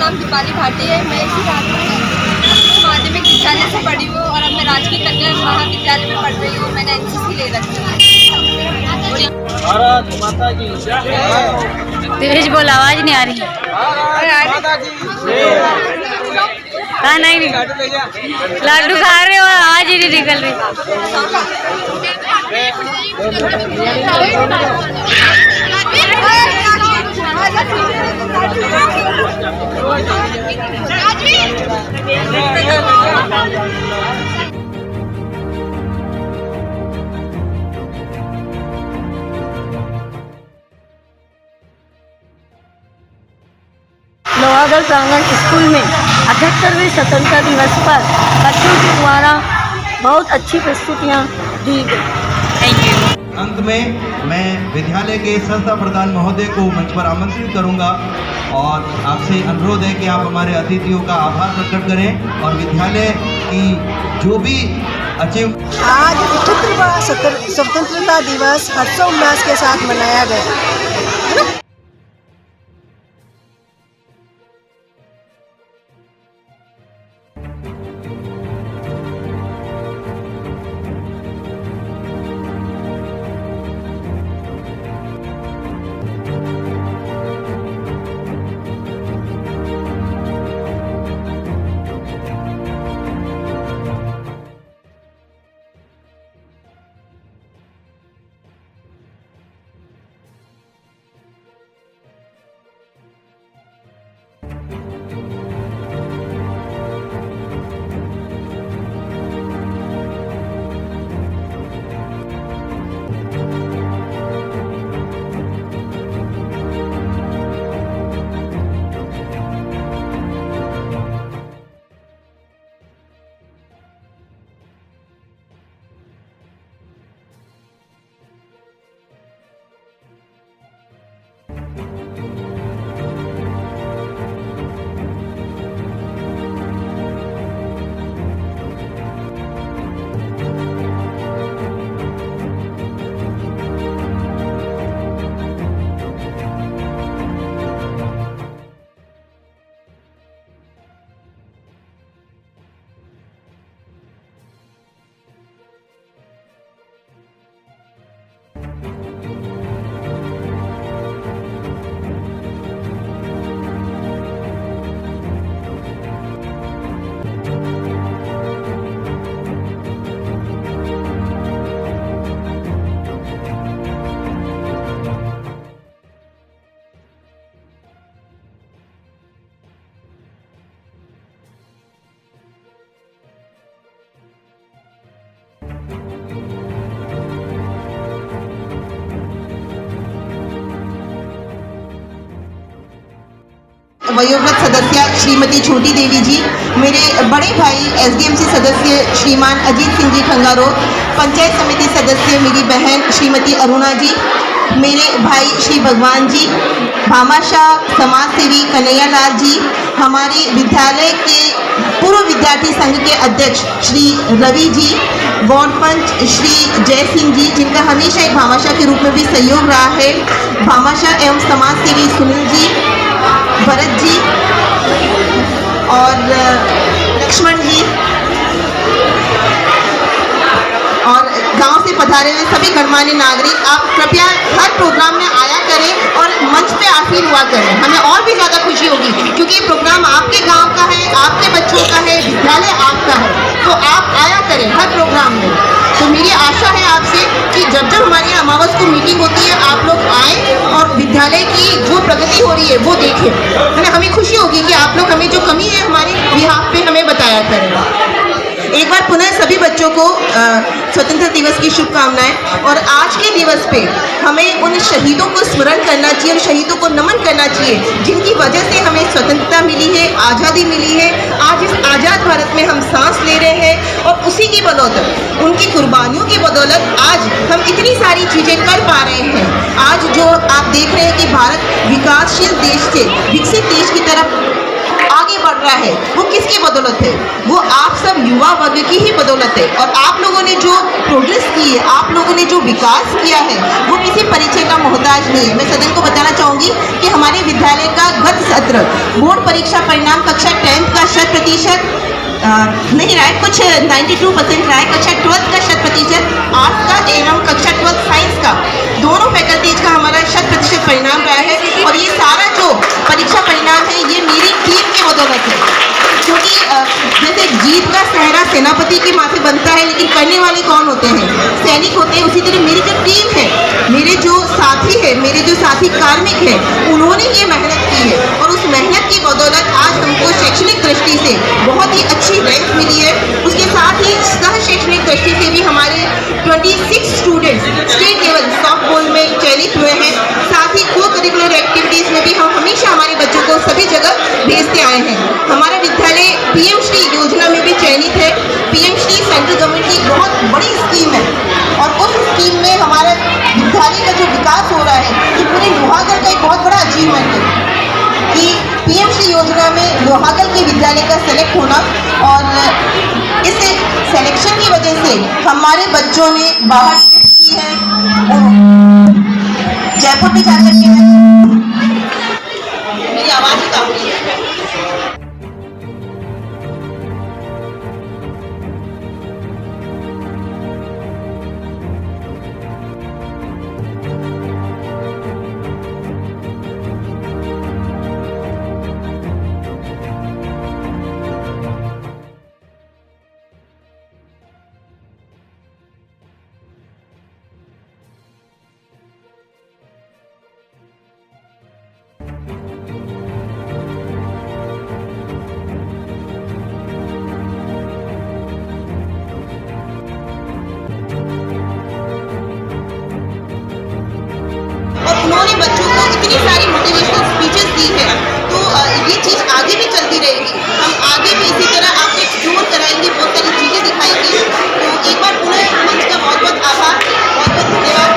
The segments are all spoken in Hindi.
नाम दीपाली भाटी है। मैं इसी माध्यमिक विद्यालय से पढ़ी हूँ और अब मैं राजकीय कन्या महाविद्यालय में पढ़ रही हूँ। मैंने एनसीसी ले रखी है। भारत माता की तेज बोल, आवाज नहीं आ रही। माता की हाँ नहीं लड्डू खा रहे हो, आवाज ही नहीं निकल रही। लोहागढ़ प्रांगण स्कूल में 78वें स्वतंत्रता दिवस पर बच्चों के द्वारा बहुत अच्छी प्रस्तुतियाँ दी गई। Thank you. अंत में मैं विद्यालय के संस्था प्रधान महोदय को मंच पर आमंत्रित करूंगा और आपसे अनुरोध है कि आप हमारे अतिथियों का आभार प्रकट करें और विद्यालय की जो भी अचीव। आज 78वां स्वतंत्रता दिवस हर्षोल्लास के साथ मनाया गया। वयोवृद्ध सदस्य श्रीमती छोटी देवी जी, मेरे बड़े भाई एसडीएमसी सदस्य श्रीमान अजीत सिंह जी खंगारोत, पंचायत समिति सदस्य मेरी बहन श्रीमती अरुणा जी, मेरे भाई श्री भगवान जी, भामाशाह समाज सेवी कन्हैया लाल जी, हमारे विद्यालय के पूर्व विद्यार्थी संघ के अध्यक्ष श्री रवि जी, वार्ड पंच श्री जय सिंह जी, जिनका हमेशा एक भामाशाह के रूप में भी सहयोग रहा है, भामाशाह एवं समाज सेवी सुनील जी, भरत जी और लक्ष्मण जी, और गांव से पधारे हुए सभी गणमान्य नागरिक, आप कृपया हर प्रोग्राम में आया करें और मंच पे आसीन हुआ करें। हमें और भी ज़्यादा खुशी होगी क्योंकि ये प्रोग्राम आपके गांव का है, आपके बच्चों का है, विद्यालय आपका है, तो आप आया करें हर प्रोग्राम में। तो मेरी आशा है आपसे कि जब जब हमारी अमावस को मीटिंग होती है आप लोग आए और विद्यालय की जो प्रगति हो रही है वो देखें, है ना। हमें खुशी होगी कि आप लोग हमें जो कमी है हमारे बिहाफ पे हमें बताया करें। एक बार पुनः सभी बच्चों को स्वतंत्रता दिवस की शुभकामनाएं। और आज के दिवस पे हमें उन शहीदों को स्मरण करना चाहिए, उन शहीदों को नमन करना चाहिए जिनकी वजह से हमें स्वतंत्रता मिली है, आज़ादी मिली है। आज इस आज़ाद भारत में हम सांस ले रहे हैं और उसी की बदौलत, उनकी कुर्बानियों की बदौलत आज हम इतनी सारी चीज़ें कर पा रहे हैं। आज जो आप देख रहे हैं कि भारत विकासशील देश से विकसित देश की तरफ आगे बढ़ रहा है, वो किसकी बदौलत है? वो आप सब युवा वर्ग की ही बदौलत है। और आप लोगों ने जो प्रोग्रेस की है, आप लोगों ने जो विकास किया है, वो किसी परिचय का मोहताज नहीं है। मैं सदन को बताना चाहूँगी कि हमारे विद्यालय का गत सत्र छात्र बोर्ड परीक्षा परिणाम कक्षा 10th का 100% नहीं रहा है, कुछ 92% रहा है, कक्षा 12th का 100%, आर्ट्स का एवं कक्षा 12th साइंस का दोनों फैकल्टीज का हमारा 100% परिणाम रहा है। और ये सारा जो परीक्षा परिणाम है ये मेरी टीम की बदौलत है, क्योंकि जैसे जीत का सहरा सेनापति के माथे बनता है, लेकिन करने वाले कौन होते हैं? सैनिक होते हैं। उसी तरह मेरी जो टीम है, मेरे जो साथी है, मेरे जो साथी कार्मिक है, उन्होंने ये मेहनत की है और उस मेहनत की बदौलत आज हमको शैक्षणिक दृष्टि से बहुत ही अच्छी रैंक मिली है। उसके साथ ही सह शैक्षणिक दृष्टि से भी हमारे 26 students state level soft ball में चयनित हुए हैं। साथ ही को करिकुलर एक्टिविटीज़ में भी हम हमेशा हमारे बच्चों को सभी जगह भेजते आए हैं। हमारा विद्यालय पीएम श्री योजना में भी चयनित है। पीएम श्री सेंट्रल गवर्नमेंट की बहुत बड़ी स्कीम है और उस स्कीम में हमारा विद्यालय का जो विकास हो रहा है, ये पूरे लोहागढ़ का एक बहुत बड़ा अचीवमेंट है कि पीएम श्री योजना में लोहागढ़ के विद्यालय का सेलेक्ट होना। और इस सिलेक्शन की वजह से हमारे बच्चों ने बाहर ट्रिप की है, जयपुर भी जा करके है। मेरी आवाज़ ही काफी है। उन्होंने बच्चों को इतनी सारी मोटिवेशनल स्पीचेस दी है, तो ये चीज़ आगे भी चलती रहेगी। हम आगे भी इसी तरह आपको एक्सप्लोर कराएंगे, बहुत सारी चीज़ें दिखाएंगे। तो एक बार पुनः मंच का बहुत बहुत आभार, बहुत बहुत धन्यवाद।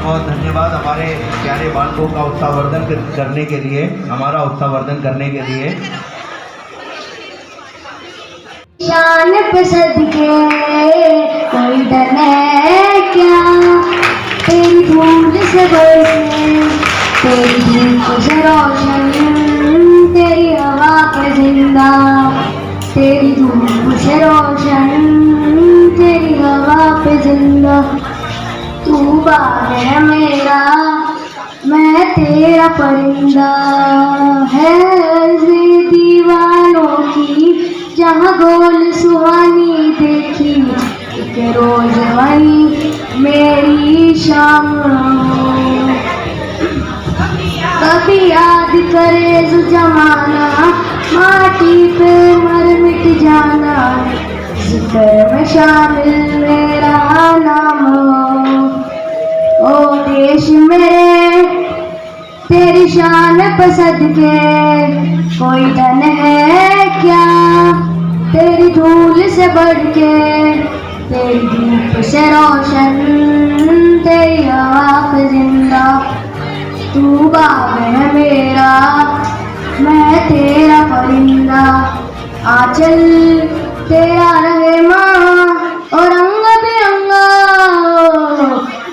बहुत धन्यवाद हमारे प्यारे बालकों का उत्साहवर्धन करने के लिए, हमारा उत्साहवर्धन करने के लिए। शान पे सदके कोई डर है क्या, तेरी धूल से बरसे, तेरी धूप से रोशन, तेरी हवा पे जिंदा, तेरी धूप से रोशन, तेरी हवा पे जिंदा। तू बाग है मेरा, मैं तेरा परिंदा, है दीवानों की जहाँ गोल सुहानी देखी, एक रोज वही मेरी शाम। याद करे जो जमाना, माटी पे मर मिट जाना, जिक्र में शामिल मेरा नाम हो। ओ देश मेरे तेरी शान पसंद के कोई धन है क्या, तेरी धूल से बढ़ के, तेरी धूप से रोशन, तेरी हवा पे जिंदा। तू बाग है मेरा, मैं तेरा परिंदा, आंचल तेरा रहे माँ और रंग बिरंगा,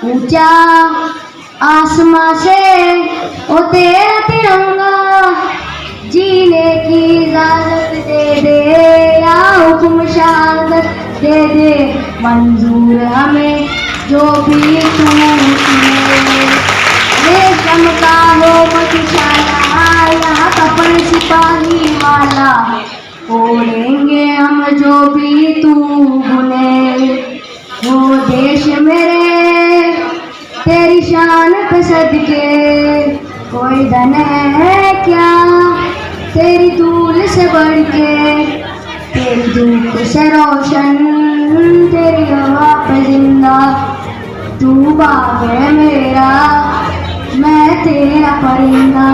ऊंचा आसमां से ओ तेरा तिरंगा। जीने की इजाजत दे दे या हुक्म शहादत दे दे, मंजूर हमें जो भी तू सुने। रेशम का हो मधुशाला, यहाँ कपड़ सिपाही वाला, ओढ़ेंगे हम जो भी तू बुने। वो देश मेरे तेरी शान पे सदके कोई धन है क्या, तेरी धूल से बढ़ के, तेरी धूप से रोशन, तेरी हवा पे जिंदा। तू बाग है मेरा, मैं तेरा परिंदा।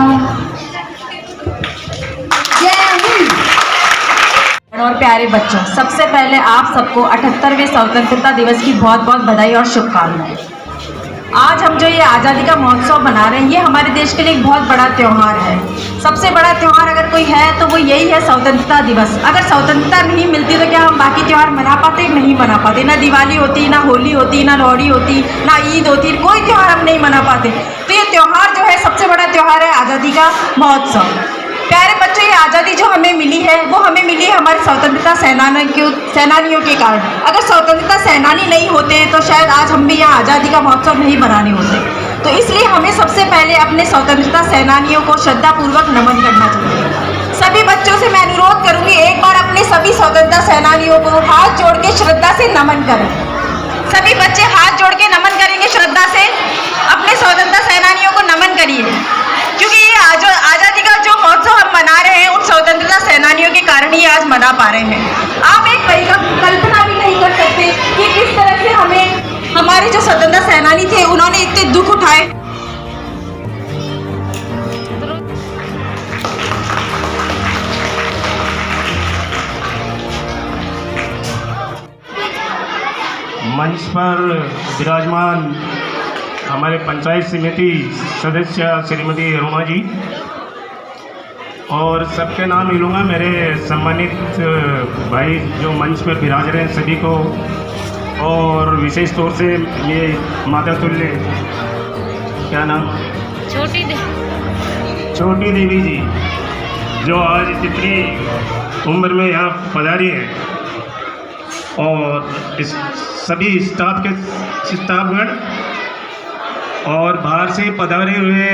और प्यारे बच्चों, सबसे पहले आप सबको 78वें स्वतंत्रता दिवस की बहुत बहुत बधाई और शुभकामनाएं। आज हम जो ये आज़ादी का महोत्सव मना रहे हैं, ये हमारे देश के लिए एक बहुत बड़ा त्यौहार है। सबसे बड़ा त्यौहार अगर कोई है तो वो यही है स्वतंत्रता दिवस। अगर स्वतंत्रता नहीं मिलती तो क्या हम बाकी त्यौहार मना पाते? नहीं मना पाते। ना दिवाली होती, ना होली होती, ना लोहड़ी होती, ना ईद होती, कोई त्यौहार हम नहीं मना पाते। तो ये त्यौहार जो है सबसे बड़ा त्यौहार है आज़ादी का महोत्सव। प्यारे बच्चों, ये आज़ादी जो हमें मिली है वो हमें मिली है हमारे स्वतंत्रता सेनानियों के कारण। अगर स्वतंत्रता सेनानी नहीं होते तो शायद आज हम भी यहाँ आज़ादी का महोत्सव नहीं बनाने होते। तो इसलिए हमें सबसे पहले अपने स्वतंत्रता सेनानियों को श्रद्धापूर्वक नमन करना चाहिए। सभी बच्चों से मैं अनुरोध करूँगी, एक बार अपने सभी स्वतंत्रता सेनानियों को हाथ जोड़ के श्रद्धा से नमन करें। सभी बच्चे हाथ जोड़ के नमन करेंगे श्रद्धा से, अपने स्वतंत्रता सेनानियों को नमन करिए, क्योंकि ये आज़ादी का जो महोत्सव हम मना रहे हैं उन स्वतंत्रता सेनानियों के कारण ही आज मना पा रहे हैं। आप एक कल्पना भी नहीं कर सकते कि किस तरह से हमारे जो स्वतंत्रता सेनानी थे उन्होंने इतने दुख उठाए। मंच पर विराजमान हमारे पंचायत समिति सदस्य श्रीमती अरुणा जी, और सबके नाम मिलूँगा, मेरे सम्मानित भाई जो मंच पर विराज रहे हैं सभी को, और विशेष तौर से ये माता तुल्य, क्या नाम, छोटी देवी जी, जो आज इतनी उम्र में यहाँ पधारी है, और इस सभी स्टाफगण और बाहर से पधारे हुए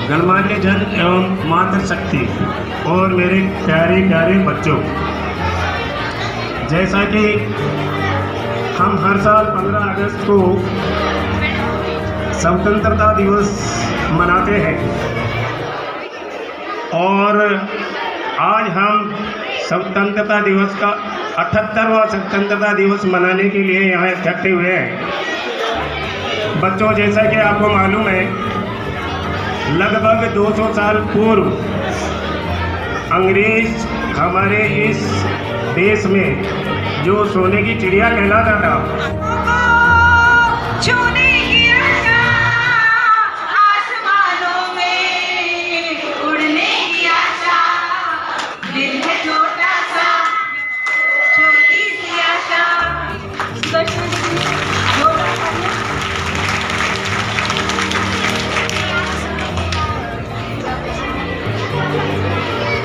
गणमान्य जन एवं मातृशक्ति और मेरे प्यारे प्यारे बच्चों, जैसा कि हम हर साल 15 अगस्त को स्वतंत्रता दिवस मनाते हैं, और आज हम स्वतंत्रता दिवस का 78वां स्वतंत्रता दिवस मनाने के लिए यहाँ इकट्ठे हुए हैं। बच्चों, जैसा कि आपको मालूम है, लगभग 200 साल पूर्व अंग्रेज हमारे इस देश में जो सोने की चिड़िया कहलाता था,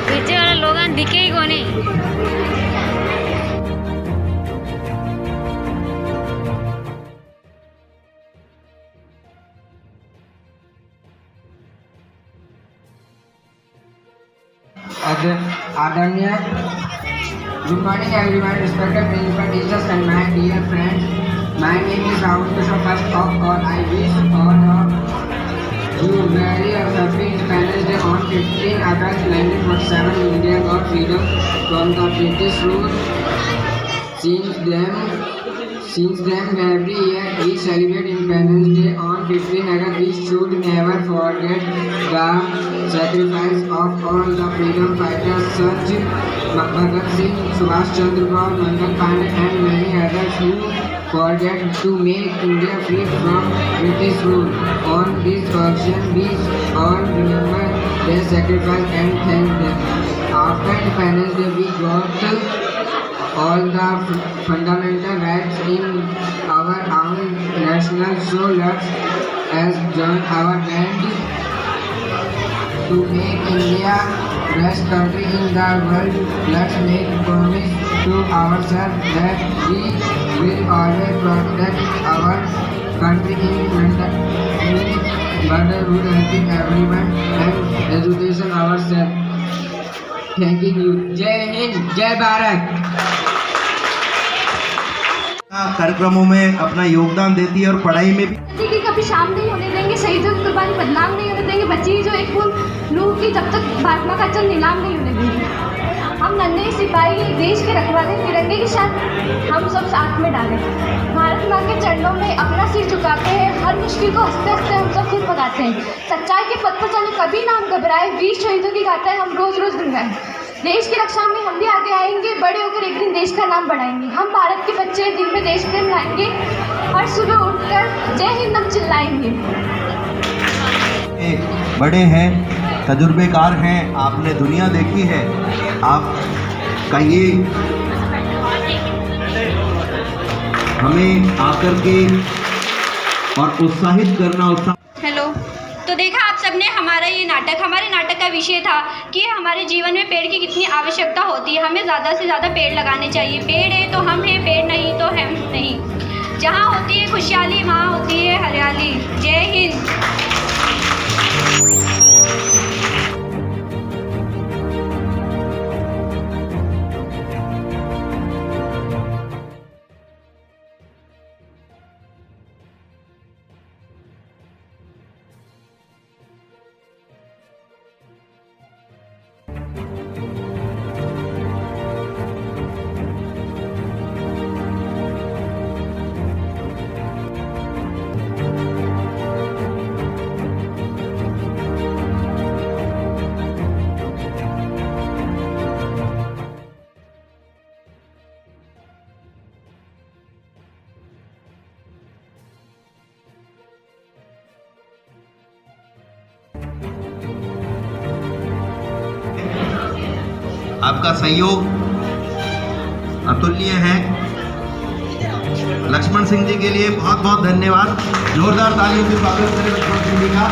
पीछे वाला लोग दिखे ही कोनी। आदरणीय, good morning everyone, respected principal, teachers and my dear friends, my name is Rahul. First of all, I wish all You very happy Independence Day on 15 August 1947. India got freedom from the British rule. Since then, every year we celebrate Independence Day on 15 August. We should never forget the sacrifice of all the freedom fighters such Bhagat Singh, Subhash Chandra Bose, Mangal Pandey and many others who forget to make India free from British rule. On this occasion, we all remember their sacrifice and thank them. After Independence Day, we got all the fundamental rights in our own national, so let's join our land to make India best country in the world. Let's make promise to ourselves that we will always protect our country in brotherhood, helping everyone and education ourselves. Thanking you. जय हिंद, जय भारत। कार्यक्रमों में अपना योगदान देती है और पढ़ाई में भी की कभी शाम नहीं होने देंगे, शहीदों की कुर्बानी बदनाम नहीं होने देंगे, बच्ची जो एक फूल लू की जब तक महात्मा का चल नीलाम नहीं होने देंगे। हम नन्हे सिपाही देश के रखवाले तिरंगे की शान हम सब साथ में डालें। भारत माँ के चरणों में अपना सिर झुकाते हैं, हर मुश्किल को हंसते हंसते हम सब खुद भगाते हैं। सच्चाई के पथ पर चले कभी ना हम घबराए, वीर शहीदों की गाथाएं हम रोज रोज गुनगुनाएं। देश की रक्षा में हम भी आगे आएंगे, बड़े होकर एक दिन देश का नाम बढ़ाएंगे। हम भारत के बच्चे दिल में देश प्रेम लाएंगे, हर सुबह उठकर जय हिंद हम चिल्लाएंगे। बड़े हैं, तजुर्बेकार हैं, आपने दुनिया देखी है, आप कहिए हमें आकर के और उत्साहित करना। हेलो, तो देखा आप सबने हमारे नाटक का विषय था कि हमारे जीवन में पेड़ की कितनी आवश्यकता होती है। हमें ज़्यादा से ज़्यादा पेड़ लगाने चाहिए। पेड़ है तो हम हैं, पेड़ नहीं तो हम नहीं। जहाँ होती है खुशहाली वहाँ होती है हरियाली। जय हिंद। आपका सहयोग अतुल्य है। लक्ष्मण सिंह जी के लिए बहुत बहुत धन्यवाद। जोरदार तालियों से स्वागत करें लक्ष्मण सिंह जी का।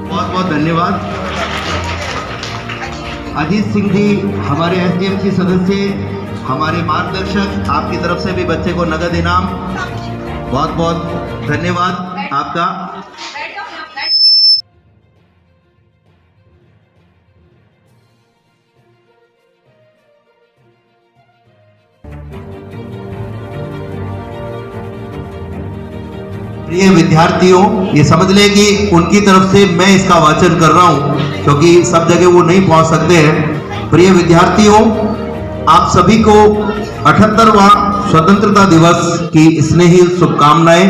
बहुत बहुत धन्यवाद। अजीत सिंह जी हमारे एसडीएमसी सदस्य, हमारे मार्गदर्शक, आपकी तरफ से भी बच्चे को नगद इनाम। बहुत बहुत धन्यवाद आपका। प्रिय विद्यार्थियों, ये समझ लें कि उनकी तरफ से मैं इसका वाचन कर रहा हूं क्योंकि सब जगह वो नहीं पहुंच सकते हैं। प्रिय विद्यार्थियों, आप सभी को 78वां स्वतंत्रता दिवस की स्नेही शुभकामनाएं।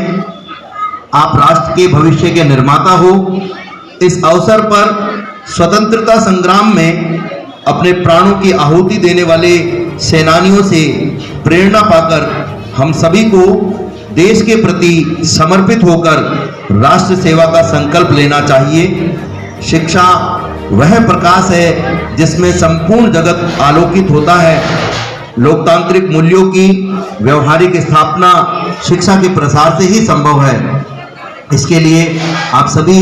आप राष्ट्र के भविष्य के निर्माता हो। इस अवसर पर स्वतंत्रता संग्राम में अपने प्राणों की आहुति देने वाले सेनानियों से प्रेरणा पाकर हम सभी को देश के प्रति समर्पित होकर राष्ट्र सेवा का संकल्प लेना चाहिए। शिक्षा वह प्रकाश है जिसमें संपूर्ण जगत आलोकित होता है। लोकतांत्रिक मूल्यों की व्यवहारिक स्थापना शिक्षा के प्रसार से ही संभव है। इसके लिए आप सभी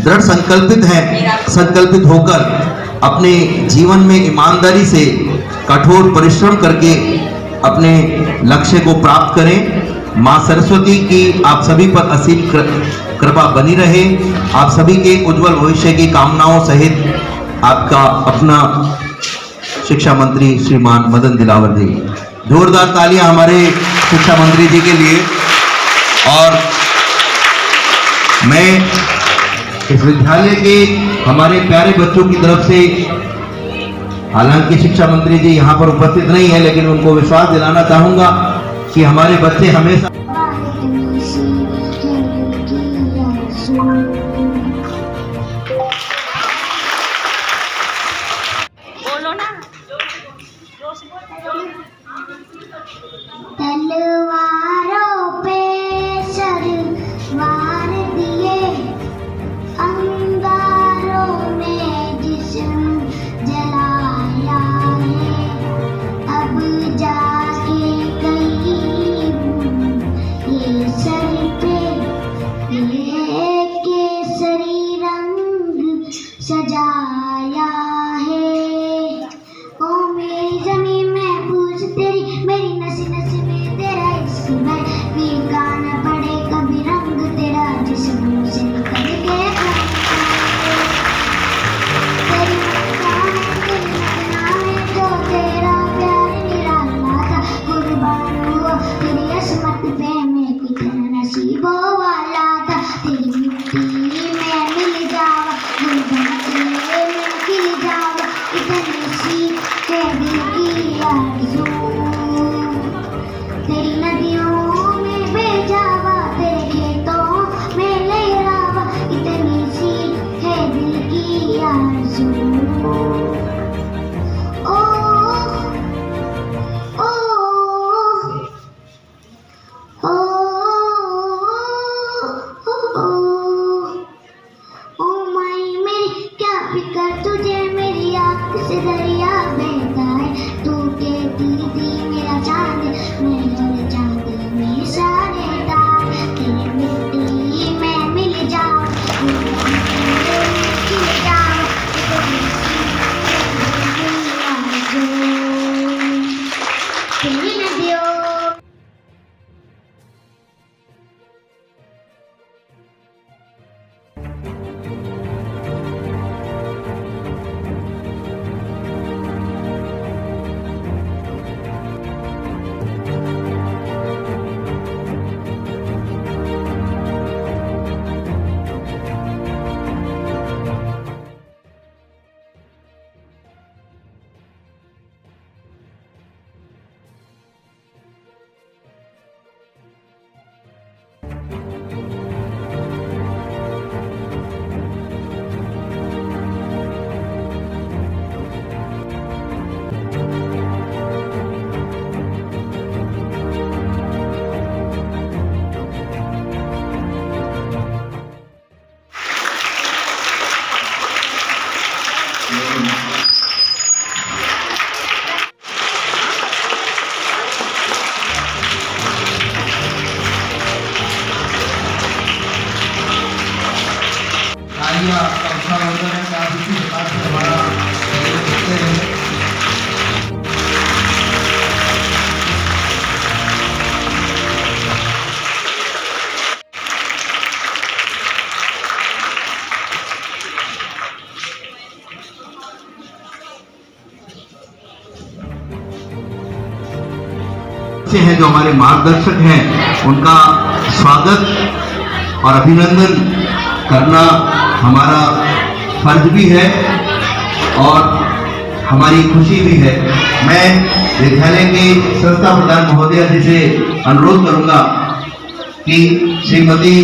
दृढ़ संकल्पित होकर अपने जीवन में ईमानदारी से कठोर परिश्रम करके अपने लक्ष्य को प्राप्त करें। माँ सरस्वती की आप सभी पर असीम कृपा बनी रहे। आप सभी के उज्जवल भविष्य की कामनाओं सहित आपका अपना शिक्षा मंत्री श्रीमान मदन दिलावर जी। जोरदार तालियां हमारे शिक्षा मंत्री जी के लिए। और मैं इस विद्यालय के हमारे प्यारे बच्चों की तरफ से, हालांकि शिक्षा मंत्री जी यहाँ पर उपस्थित नहीं है, लेकिन उनको विश्वास दिलाना चाहूंगा कि हमारे बच्चे हमेशा बोलो ना। तलवारों पे सरवार दिए, अंगारों में जिस्म जलाया है, अब जाके कहीं ये सर पे ये केसरी रंग सजाया है। ओ मेरी ज़मीं महफूज तेरी, मेरी नसी नसी में तेरा इश्क है, फीका न पड़े कभी रंग तेरा जिस्म से निकल के। तेरी मुस्कान में जो तेरा प्यार निराला था, कुर्बान हुआ तेरी असमत पे मैं कितना नसीबों वाला था। तेरी मिट्टी में मिल जावा, गुलबन से मैं खिल जावा, इतनी सी है दिल की आरज़ू। तेरी नदियों में बह जावा, तेरे खेतों में लहरावा, इतनी सी है दिल की आरज़ू। ओ ओ ओ ओ माई मेरी क्या फिक्र तुझे, मेरी आँख से दरिया बहता है। तू कहती थी मेरा चांद, मेरे चांद में सारे तार, तेरी मिट्टी में मिल जाओ, खिल जाओ, तेरी नदियों। हैं जो हमारे मार्गदर्शक हैं, उनका स्वागत और अभिनंदन करना हमारा फर्ज भी है और हमारी खुशी भी है। मैं विद्यालय के संस्था प्रधान महोदय जी से अनुरोध करूंगा कि श्रीमती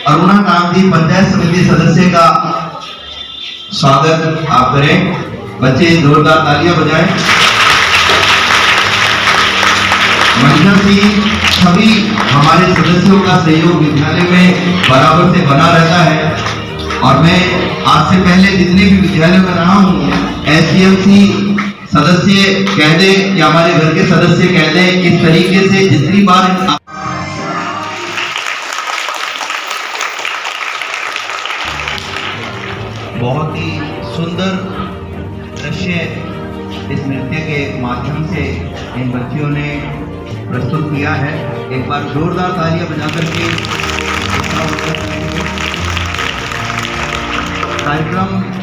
अरुणा गांधी पंचायत समिति सदस्य का स्वागत आप करें। बच्चे जोरदार तालियां बजाएं। महिला सिंह, सभी हमारे सदस्यों का सहयोग विद्यालय में बराबर से बना रहता है और मैं आज से पहले जितने भी विद्यालय में रहा हूँ, SCMC सदस्य कह दे या हमारे घर के सदस्य कह दे, इस तरीके से जितनी बार बहुत ही सुंदर दृश्य इस नृत्य के माध्यम से इन बच्चियों ने प्रस्तुत किया है। एक बार जोरदार तालियां बजाकर के कार्यक्रम